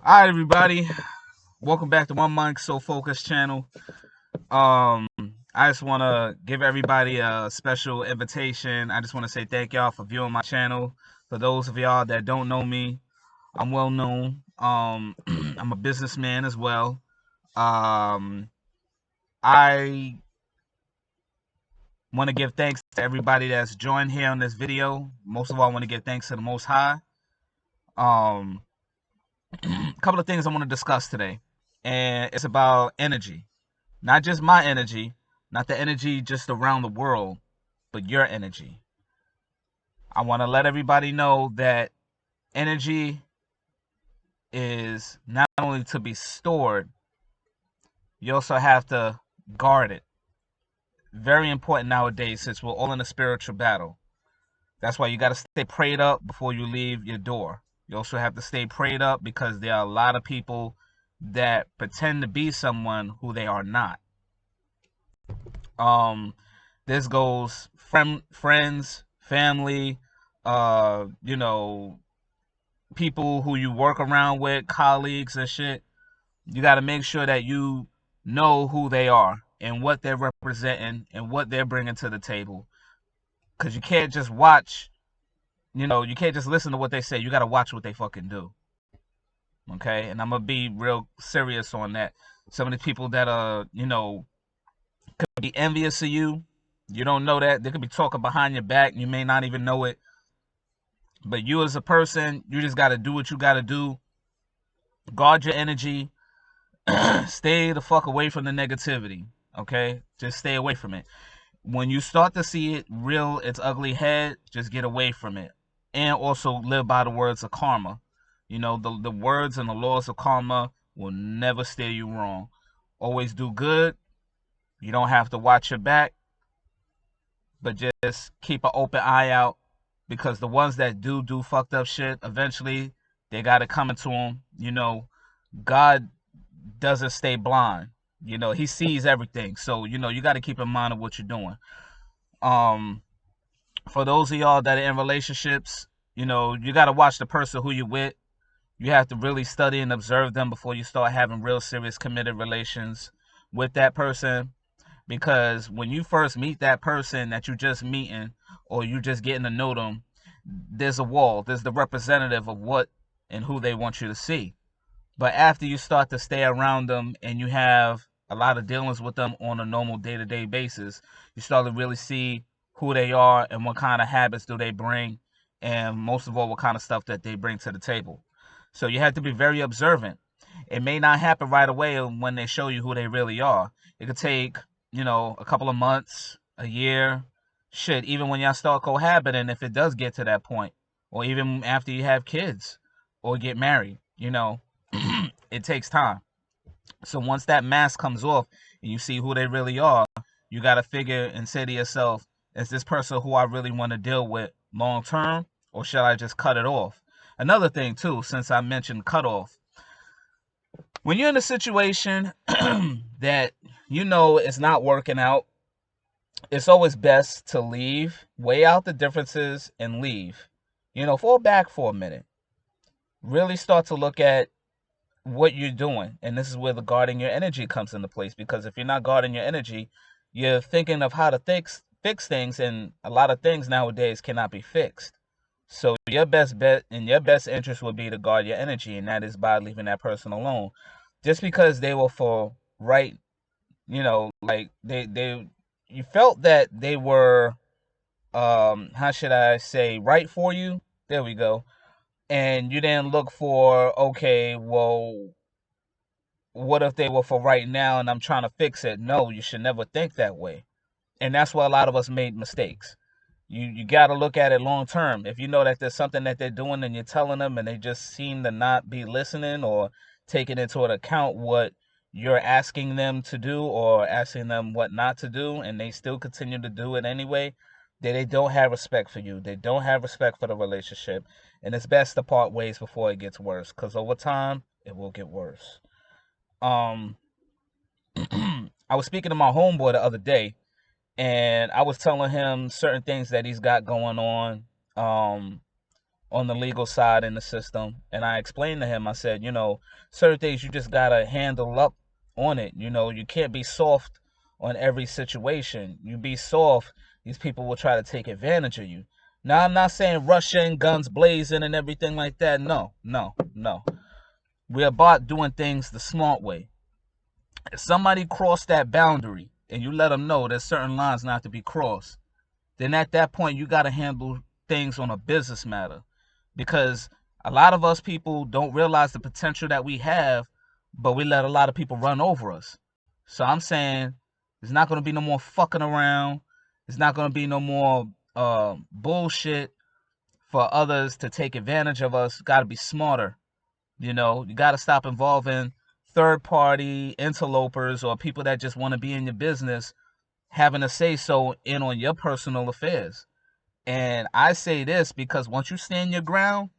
All right, everybody. Welcome back to One Monk So Focus channel. Um, I just want to give everybody a special invitation. I just want to say thank y'all for viewing my channel. For those of y'all that don't know me, I'm well known. I'm a businessman as well. Um, I want to give thanks to everybody that's joined here on this video. Most of all, I want to give thanks to the Most High. Um, a couple of things I want to discuss today, and it's about energy. Not just my energy, not the energy just around the world, but your energy. I want to let everybody know that energy is not only to be stored, you also have to guard it. Very important nowadays since we're all in a spiritual battle. That's why you got to stay prayed up before you leave your door. You also have to stay prayed up because there are a lot of people that pretend to be someone who they are not. Um, this goes friends, family, you know, people who you work around with, colleagues and shit. You got to make sure that you know who they are and what they're representing and what they're bringing to the table. Because you can't just watch, you can't just listen to what they say. You got to watch what they fucking do. Okay? And I'm going to be real serious on that. Some of the people that could be envious of you. You don't know that. They could be talking behind your back. You may not even know it. But you as a person, you just got to do what you got to do. Guard your energy. Stay the fuck away from the negativity. Okay? Just stay away from it. When you start to see it real its ugly head, just get away from it. And also live by the words of karma. The words and the laws of karma will never steer you wrong. Always do good. You don't have to watch your back, but just keep an open eye out because the ones that do fucked up shit, eventually they got it coming to them. God doesn't stay blind. He sees everything. So, you got to keep in mind of what you're doing. Um, for those of y'all that are in relationships, you got to watch the person who you're with. You have to really study and observe them before you start having real serious committed relations with that person. Because when you first meet that person that you just meeting or you just getting to know them, there's a wall. There's the representative of what and who they want you to see. But after you start to stay around them and you have a lot of dealings with them on a normal day-to-day basis, you start to really see who they are and what kind of habits do they bring, and most of all, what kind of stuff that they bring to the table. So you have to be very observant. It may not happen right away when they show you who they really are. It could take, a couple of months, a year, shit, even when y'all start cohabiting, if it does get to that point, or even after you have kids or get married, it takes time. So once that mask comes off and you see who they really are, you got to figure and say to yourself, is this person who I really want to deal with long term, or shall I just cut it off? Another thing, too, since I mentioned cut off, when you're in a situation that it's not working out, it's always best to leave, weigh out the differences, and leave. Fall back for a minute. Really start to look at what you're doing. And this is where the guarding your energy comes into place. Because if you're not guarding your energy, you're thinking of how to fix things, and a lot of things nowadays cannot be fixed. So your best bet and your best interest would be to guard your energy, and that is by leaving that person alone. Just because they were for right, like they you felt that they were how should I say, right for you. There we go. And you didn't look for, okay, well, what if they were for right now and I'm trying to fix it? No, you should never think that way. And that's why a lot of us made mistakes. You got to look at it long term. If you know that there's something that they're doing and you're telling them and they just seem to not be listening or taking into account what you're asking them to do or asking them what not to do, and they still continue to do it anyway, they don't have respect for you. They don't have respect for the relationship. And it's best to part ways before it gets worse, because over time, it will get worse. Um, I was speaking to my homeboy the other day, and I was telling him certain things that he's got going on. Um, on the legal side in the system. And I explained to him, I said, certain things you just gotta handle up on it. You can't be soft on every situation. You be soft, these people will try to take advantage of you. Now, I'm not saying rush in, guns blazing and everything like that. No, no, no. We're about doing things the smart way. If somebody crossed that boundary and you let them know there's certain lines not to be crossed, then at that point you got to handle things on a business matter, because a lot of us people don't realize the potential that we have, but we let a lot of people run over us. So I'm saying there's not going to be no more fucking around. There's not going to be no more bullshit for others to take advantage of us. Got to be smarter. You got to stop involving third party interlopers or people that just want to be in your business having a say so in on your personal affairs. And I say this because once you stand your ground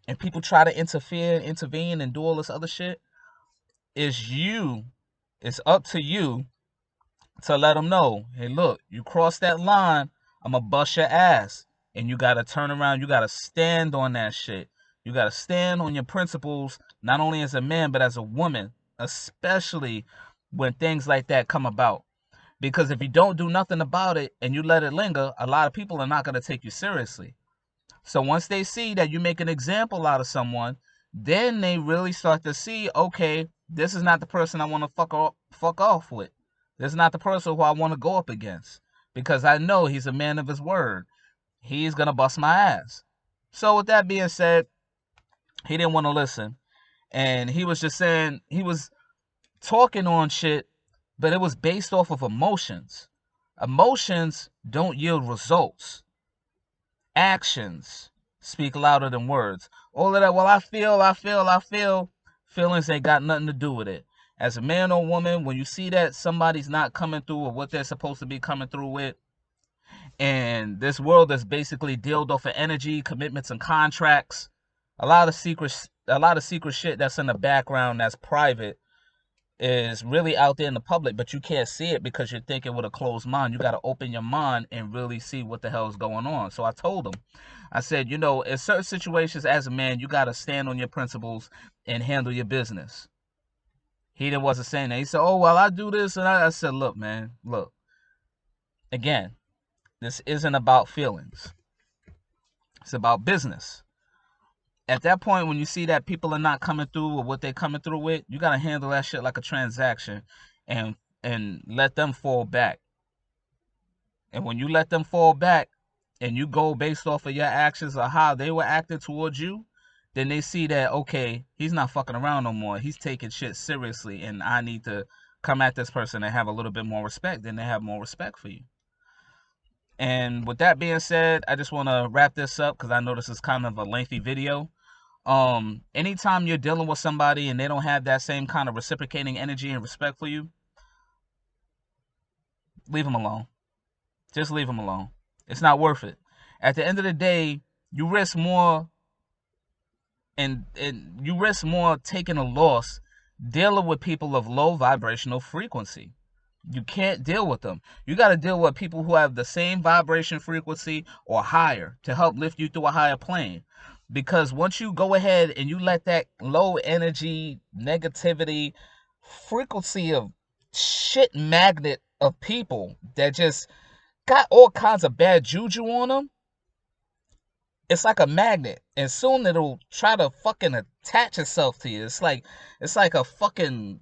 and people try to intervene, and do all this other shit, it's up to you to let them know, hey, look, you cross that line, I'm gonna bust your ass. And you gotta turn around, you gotta stand on that shit. You gotta stand on your principles, not only as a man, but as a woman, especially when things like that come about. Because if you don't do nothing about it and you let it linger, a lot of people are not going to take you seriously. So once they see that you make an example out of someone, then they really start to see, okay, this is not the person I want to fuck off with. This is not the person who I want to go up against, because I know he's a man of his word. He's going to bust my ass. So with that being said, he didn't want to listen. And he was just saying, he was talking on shit, but it was based off of emotions. Emotions don't yield results. Actions speak louder than words. All of that, well, I feel. Feelings ain't got nothing to do with it. As a man or woman, when you see that somebody's not coming through with what they're supposed to be coming through with, and this world is basically dealt off of energy, commitments, and contracts, a lot of secret shit that's in the background that's private is really out there in the public, but you can't see it because you're thinking with a closed mind. You got to open your mind and really see what the hell is going on. So I told him, I said, in certain situations as a man, you got to stand on your principles and handle your business. He wasn't saying that. He said, oh, well, I do this. And I said, look, man, look, again, this isn't about feelings. It's about business. At that point, when you see that people are not coming through with what they're coming through with, you got to handle that shit like a transaction and let them fall back. And when you let them fall back and you go based off of your actions or how they were acting towards you, then they see that, okay, he's not fucking around no more. He's taking shit seriously, and I need to come at this person and have a little bit more respect. Then they have more respect for you. And with that being said, I just want to wrap this up because I know this is kind of a lengthy video. Anytime you're dealing with somebody and they don't have that same kind of reciprocating energy and respect for you, leave them alone. Just leave them alone. It's not worth it. At the end of the day, you risk more and you risk more taking a loss dealing with people of low vibrational frequency. You can't deal with them. You got to deal with people who have the same vibration frequency or higher to help lift you through a higher plane. Because once you go ahead and you let that low energy, negativity, frequency of shit magnet of people that just got all kinds of bad juju on them, it's like a magnet, and soon it'll try to fucking attach itself to you. It's like a fucking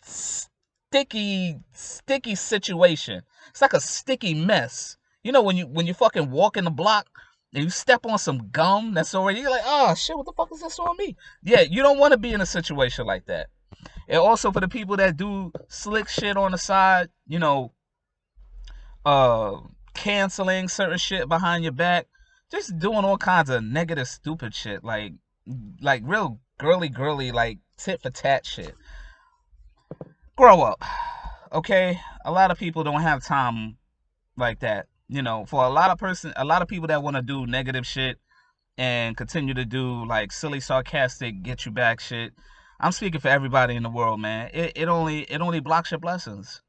sticky situation. It's like a sticky mess. When you fucking walk in the block and you step on some gum that's already, you're like, oh shit, what the fuck is this on me? Yeah, you don't want to be in a situation like that. And also for the people that do slick shit on the side, canceling certain shit behind your back, just doing all kinds of negative stupid shit, like real girly, like tit for tat shit. Grow up, okay? A lot of people don't have time like that. For a lot of people that want to do negative shit and continue to do like silly, sarcastic, get you back shit. I'm speaking for everybody in the world, man. It only blocks your blessings.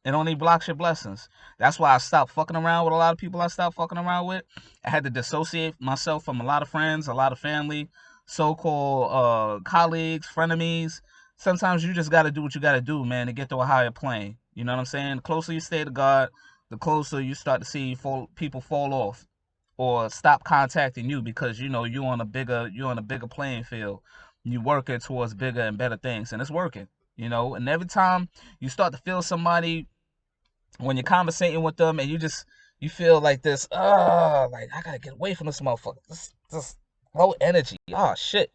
It only blocks your blessings. That's why I stopped fucking around with a lot of people I stopped fucking around with. I had to dissociate myself from a lot of friends, a lot of family, so-called colleagues, frenemies. Sometimes you just got to do what you got to do, man, to get to a higher plane. You know what I'm saying? The closer you stay to God, the closer you start to see people fall off or stop contacting you because you know you're on a bigger playing field. You working towards bigger and better things, and it's working. You know, and every time you start to feel somebody when you're conversating with them, and you feel like this, like I gotta get away from this motherfucker. This low energy. Oh shit.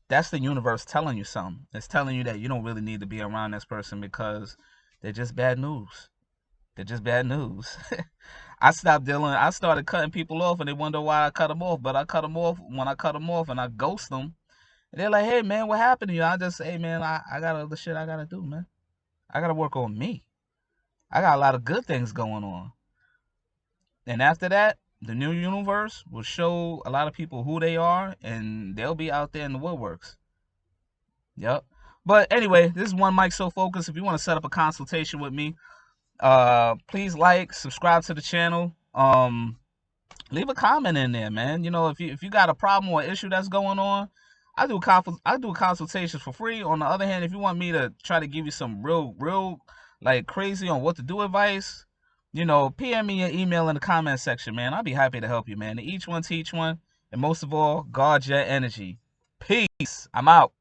That's the universe telling you something. It's telling you that you don't really need to be around this person because they're just bad news. They're just bad news. I stopped dealing. I started cutting people off, and they wonder why I cut them off. But I cut them off when I cut them off, and I ghost them. And they're like, "Hey man, what happened to you?" I just, "Hey man, I got other shit I gotta do, man. I gotta work on me. I got a lot of good things going on." And after that, the new universe will show a lot of people who they are, and they'll be out there in the woodworks. Yep. But anyway, this is One Mic So Focus. If you want to set up a consultation with me, please like, subscribe to the channel. Leave a comment in there, man. You know, if you got a problem or issue that's going on, I do consultations for free. On the other hand, if you want me to try to give you some real like crazy on what to do advice, you know, PM me your email in the comment section, man. I'll be happy to help you, man. Each one teach one, and most of all, guard your energy. Peace. I'm out.